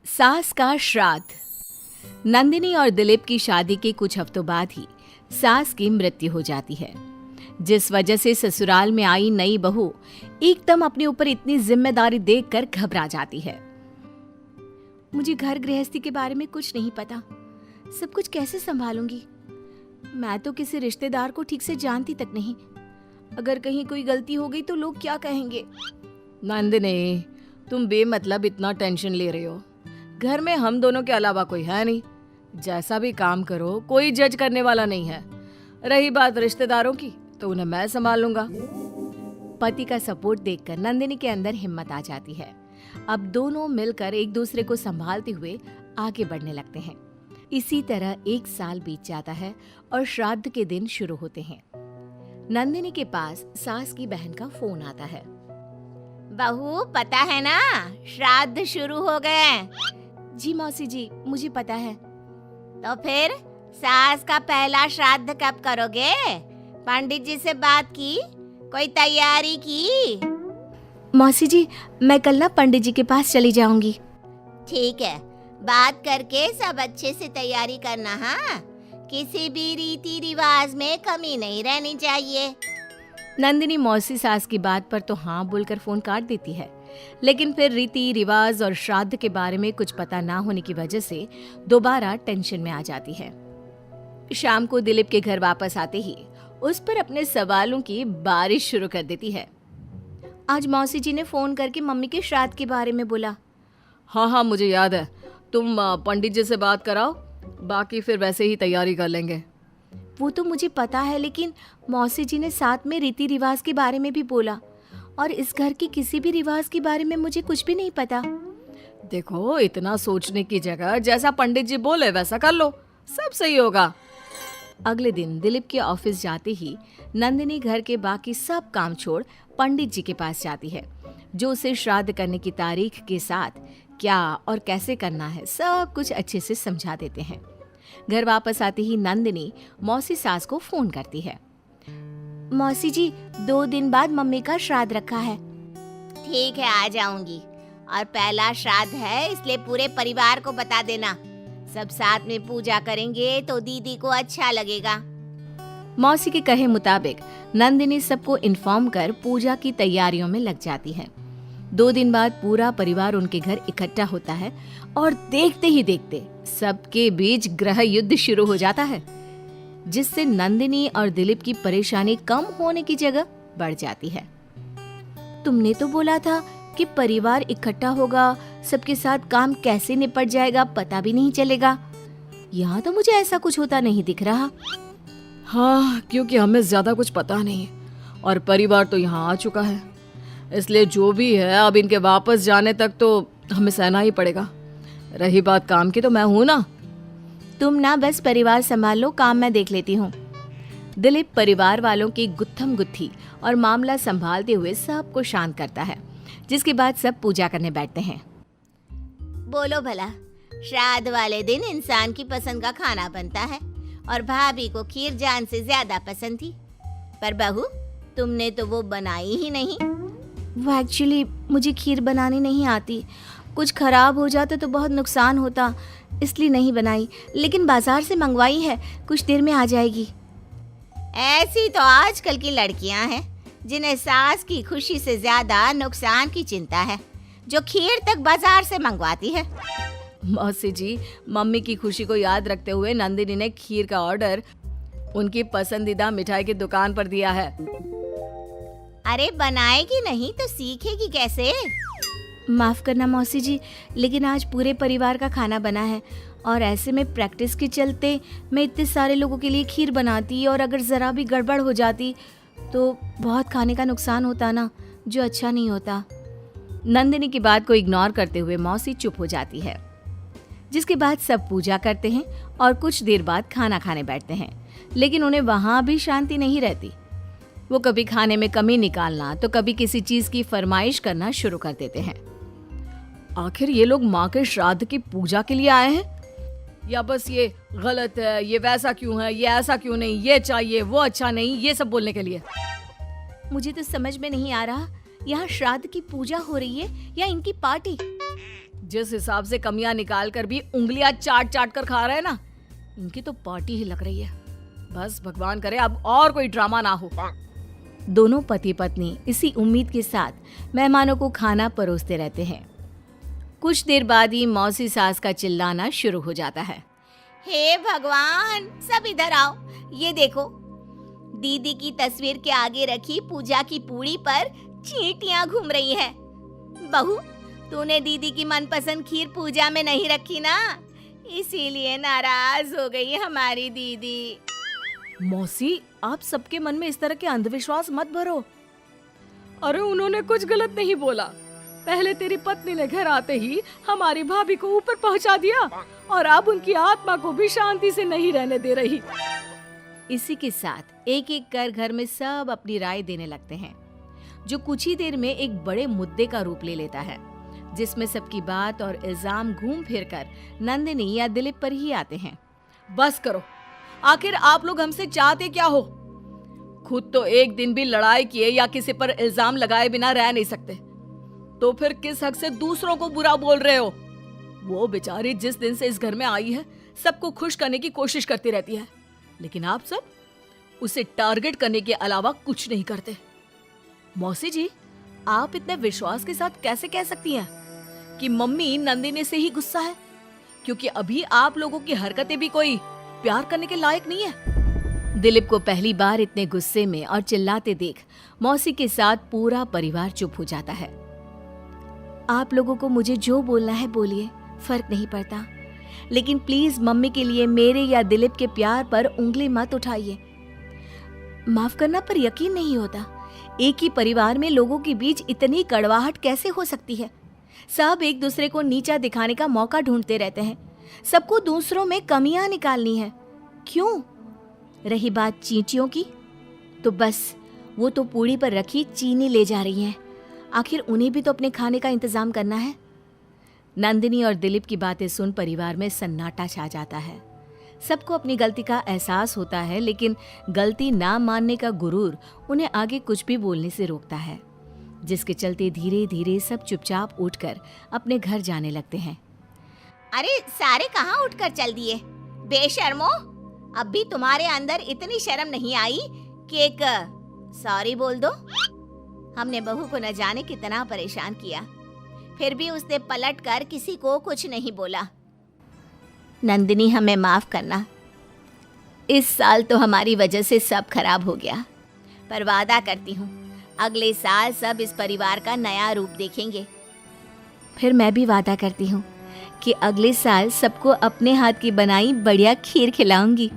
सास का श्राद्ध। नंदिनी और दिलीप की शादी के कुछ हफ्तों बाद ही सास की मृत्यु हो जाती है, जिस वजह से ससुराल में आई नई बहू एकदम अपने ऊपर इतनी जिम्मेदारी देखकर घबरा जाती है। मुझे घर गृहस्थी के बारे में कुछ नहीं पता, सब कुछ कैसे संभालूंगी? मैं तो किसी रिश्तेदार को ठीक से जानती तक नहीं। अगर कहीं कोई गलती हो गई तो लोग क्या कहेंगे? नंदिनी, तुम बेमतलब इतना टेंशन ले रही हो। घर में हम दोनों के अलावा कोई है नहीं। जैसा भी काम करो कोई जज करने वाला नहीं है। रही बात रिश्तेदारों की तो उन्हें मैं संभाल लूंगा। पति का सपोर्ट देखकर नंदिनी के अंदर हिम्मत आ जाती है। अब दोनों मिलकर एक दूसरे को संभालते हुए आगे बढ़ने लगते हैं। इसी तरह 1 साल बीत जाता है और श्राद्ध के दिन शुरू होते हैं। नंदिनी के पास सास की बहन का फोन आता है। बहू, पता है ना, श्राद्ध शुरू हो गए। जी मौसी जी, मुझे पता है। तो फिर सास का पहला श्राद्ध कब करोगे? पंडित जी से बात की? कोई तैयारी की? मौसी जी, मैं कल ना पंडित जी के पास चली जाऊंगी। ठीक है, बात करके सब अच्छे से तैयारी करना। हाँ, किसी भी रीति रिवाज में कमी नहीं रहनी चाहिए। नंदिनी मौसी सास की बात पर तो हाँ बोलकर फोन काट देती है, लेकिन फिर रीति रिवाज और श्राद्ध के बारे में कुछ पता ना होने की वजह से दोबारा टेंशन में आ जाती है। शाम को दिलीप के घर वापस आते ही उस पर अपने सवालों की बारिश शुरू कर देती है। आज मौसी जी ने फोन करके मम्मी के श्राद्ध के बारे में बोला। हाँ, मुझे याद है। तुम पंडित जी से बात कराओ, बाकी फिर वैसे ही तैयारी कर लेंगे। वो तो मुझे पता है, लेकिन मौसी जी ने साथ में रीति रिवाज के बारे में भी बोला, और इस घर की किसी भी रिवाज के बारे में मुझे कुछ भी नहीं पता। देखो, इतना सोचने की जगह जैसा पंडित जी बोले वैसा कर लो, सब सही होगा। अगले दिन दिलीप के ऑफिस जाते ही नंदिनी घर के बाकी सब काम छोड़ पंडित जी के पास जाती है, जो उसे श्राद्ध करने की तारीख के साथ क्या और कैसे करना है सब कुछ अच्छे से समझा देते हैं। घर वापस आते ही नंदिनी मौसी सास को फोन करती है। मौसी जी, 2 दिन बाद मम्मी का श्राद्ध रखा है। ठीक है, आ जाऊंगी। और पहला श्राद्ध है, इसलिए पूरे परिवार को बता देना। सब साथ में पूजा करेंगे तो दीदी को अच्छा लगेगा। मौसी के कहे मुताबिक नंदिनी सबको इन्फॉर्म कर पूजा की तैयारियों में लग जाती है। 2 दिन बाद पूरा परिवार उनके घर इकट्ठा होता है और देखते ही देखते सबके बीच गृह युद्ध शुरू हो जाता है, जिससे नंदिनी और दिलीप की परेशानी कम होने की जगह बढ़ जाती है। तुमने तो बोला था कि परिवार इकट्ठा होगा, सबके साथ काम कैसे निपट जाएगा पता भी नहीं चलेगा। यहाँ तो मुझे ऐसा कुछ होता नहीं दिख रहा। हाँ, क्योंकि हमें ज्यादा कुछ पता नहीं और परिवार तो यहाँ आ चुका है, इसलिए जो भी है अब इनके वापस जाने तक तो हमें सहना ही पड़ेगा। रही बात काम की तो मैं हूं ना। तुम ना बस परिवार संभाल लो, काम मैं देख लेती हूँ। दिलीप परिवार वालों की गुत्थम गुत्थी और मामला संभालते हुए सबको शांत करता है, जिसके बाद सब पूजा करने बैठते हैं। बोलो भला, श्राद्ध वाले दिन इंसान की पसंद का खाना बनता है और भाभी को खीर जान से ज्यादा पसंद थी, पर बहू तुमने तो वो बनाई ही नहीं। वो एक्चुअली मुझे खीर बनानी नहीं आती, कुछ खराब हो जाता तो बहुत नुकसान होता, इसलिए नहीं बनाई, लेकिन बाजार से मंगवाई है, कुछ देर में आ जाएगी। ऐसी तो आजकल की लड़कियां हैं जिन्हें सास की खुशी से ज्यादा नुकसान की चिंता है, जो खीर तक बाजार से मंगवाती है। मौसी जी, मम्मी की खुशी को याद रखते हुए नंदिनी ने खीर का ऑर्डर उनकी पसंदीदा मिठाई की दुकान पर दिया है। अरे बनाएगी नहीं तो सीखेगी कैसे? माफ करना मौसी जी, लेकिन आज पूरे परिवार का खाना बना है और ऐसे में प्रैक्टिस के चलते मैं इतने सारे लोगों के लिए खीर बनाती और अगर जरा भी गड़बड़ हो जाती तो बहुत खाने का नुकसान होता ना, जो अच्छा नहीं होता। नंदिनी की बात को इग्नोर करते हुए मौसी चुप हो जाती है, जिसके बाद सब पूजा करते हैं और कुछ देर बाद खाना खाने बैठते हैं, लेकिन उन्हें वहां भी शांति नहीं रहती। वो कभी खाने में कमी निकालना तो कभी किसी चीज की फरमाइश करना शुरू कर देते हैं। आखिर ये लोग माँ के श्राद्ध की पूजा के लिए आए हैं या बस ये गलत है, ये वैसा क्यों है, ये ऐसा क्यों नहीं, ये चाहिए, वो अच्छा नहीं, ये सब बोलने के लिए? मुझे तो समझ में नहीं आ रहा, यहाँ श्राद्ध की पूजा हो रही है या इनकी पार्टी। जिस हिसाब से कमियां निकाल कर भी उंगलियां चाट चाट कर खा रहे हैं ना, इनकी तो पार्टी ही लग रही है। बस भगवान करे अब और कोई ड्रामा ना हो। दोनों पति पत्नी इसी उम्मीद के साथ मेहमानों को खाना परोसते रहते हैं। कुछ देर बाद ही मौसी सास का चिल्लाना शुरू हो जाता है। हे भगवान, सब इधर आओ। ये देखो, दीदी की तस्वीर के आगे रखी पूजा की पूड़ी पर चींटियां घूम रही हैं। बहू, तूने दीदी की मनपसंद खीर पूजा में नहीं रखी ना, इसीलिए नाराज हो गई हमारी दीदी। मौसी, आप सबके मन में इस तरह के अंधविश्वास मत भरो। अरे उन्होंने कुछ गलत नहीं बोला। पहले तेरी पत्नी ने घर आते ही हमारी भाभी को ऊपर पहुंचा दिया और अब उनकी आत्मा को भी शांति से नहीं रहने दे रही। इसी के साथ एक एक कर घर में सब अपनी राय देने लगते हैं, जो कुछ ही देर में एक बड़े मुद्दे का रूप ले लेता है, जिसमें सबकी बात और इल्जाम घूम फिर कर नंदिनी या दिलीप पर ही आते हैं। बस करो, आखिर आप लोग हमसे चाहते क्या हो? खुद तो एक दिन भी लड़ाई किए या किसी पर इल्जाम लगाए बिना रह नहीं सकते, तो फिर किस हक से दूसरों को बुरा बोल रहे हो? वो बेचारी जिस दिन से इस घर में आई है सबको खुश करने की कोशिश करती रहती है, लेकिन आप सब उसे टारगेट करने के अलावा कुछ नहीं करते। मौसी जी, आप इतने विश्वास के साथ कैसे कह सकती हैं कि मम्मी नंदिनी से ही गुस्सा है, क्योंकि अभी आप लोगों की हरकतें भी कोई प्यार करने के लायक नहीं है। दिलीप को पहली बार इतने गुस्से में और चिल्लाते देख मौसी के साथ पूरा परिवार चुप हो जाता है। आप लोगों को मुझे जो बोलना है बोलिए, फर्क नहीं पड़ता, लेकिन प्लीज मम्मी के लिए मेरे या दिलीप के प्यार पर उंगली मत उठाइए। माफ करना पर यकीन नहीं होता, एक ही परिवार में लोगों के बीच इतनी कड़वाहट कैसे हो सकती है? सब एक दूसरे को नीचा दिखाने का मौका ढूंढते रहते हैं, सबको दूसरों में कमियां निकालनी है। क्यों? रही बात चींटियों की, तो बस वो तो पूड़ी पर रखी चीनी ले जा रही हैं। आखिर उन्हें भी तो अपने खाने का इंतजाम करना है। नंदिनी और दिलीप की बातें सुन परिवार में सन्नाटा छा जाता है। सबको अपनी गलती का एहसास होता है, लेकिन गलती ना मानने का गुरूर उन्हें आगे कुछ भी बोलने से रोकता है, जिसके चलते धीरे धीरे सब चुपचाप उठकर अपने घर जाने लगते हैं। अरे सारे कहाँ उठकर चल दिए? बेशर्मो, अब भी तुम्हारे अंदर इतनी शर्म नहीं आई कि एक सॉरी बोल दो? हमने बहू को न जाने कितना परेशान किया, फिर भी उसने पलट कर किसी को कुछ नहीं बोला। नंदिनी, हमें माफ करना, इस साल तो हमारी वजह से सब खराब हो गया, पर वादा करती हूँ अगले साल सब इस परिवार का नया रूप देखेंगे। फिर मैं भी वादा करती हूँ कि अगले साल सबको अपने हाथ की बनाई बढ़िया खीर खिलाऊंगी।